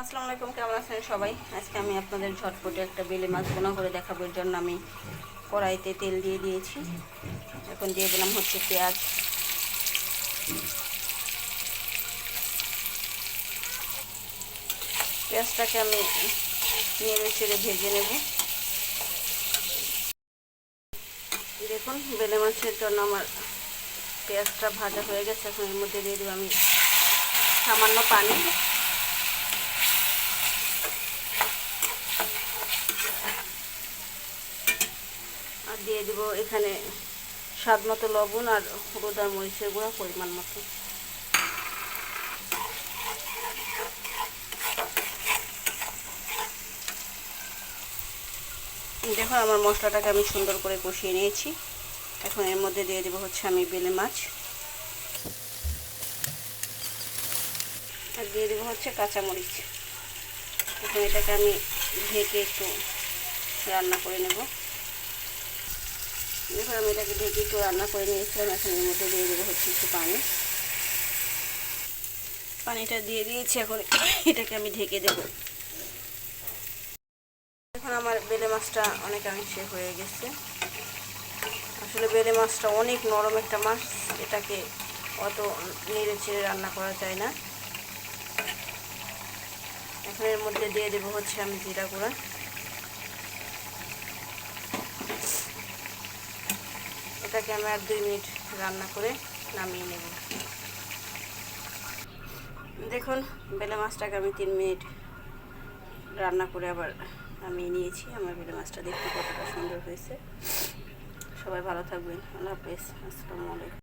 আসসালামু আলাইকুম, কেমন আছেন সবাই? আজকে আমি আপনাদের ঝটপটে একটা বেলে মাছ ভুনা করে দেখাবার জন্য আমি কড়াইতে তেল দিয়ে দিয়েছি। এখন দিয়ে দিলাম হচ্ছে পেঁয়াজ। পেঁয়াজটাকে আমি নেড়ে চেড়ে ভেজে নেব। দেখুন, বেলে মাছের জন্য আমার পেঁয়াজটা ভাজা হয়ে গেছে। এখন এর মধ্যে দিয়ে দেবো আমি সামান্য পানি। আর দিয়ে দেবো এখানে স্বাদ মতো লবণ আর হলুদ আর মরিচের গুঁড়া পরিমাণ মতো। দেখুন, আমার মশলাটাকে আমি সুন্দর করে কষিয়ে নিয়েছি। এখন এর মধ্যে দিয়ে দেবো হচ্ছে আমি বেলে মাছ, আর দিয়ে দেবো হচ্ছে কাঁচামরিচ। এখন এটাকে আমি ঢেকে একটু রান্না করে নেব। দেখুন, আমি এটাকে ঢেকে একটু রান্না করে নিয়েছিলাম। এখন এর মধ্যে দিয়ে দেবো হচ্ছে একটু পানি। পানিটা দিয়ে দিয়েছি, এখন এটাকে আমি ঢেকে দেব। এখন আমার বেলে মাছটা অনেকাংশে হয়ে গেছে। আসলে বেলে মাছটা অনেক নরম একটা মাছ, এটাকে অত নেড়ে চেড়ে রান্না করা যায় না। এখন এর মধ্যে দিয়ে দেবো হচ্ছে আমি জিরা গুঁড়া। এটাকে আমি আর 2 মিনিট রান্না করে নামিয়ে নেব। দেখুন, বেলে মাছটাকে আমি 3 মিনিট রান্না করে আবার নামিয়ে নিয়েছি। আমার বেলে মাছটা দেখতে কতটা সুন্দর হয়েছে। সবাই ভালো থাকবেন। আল্লাহ হাফেজ। আসসালামু আলাইকুম।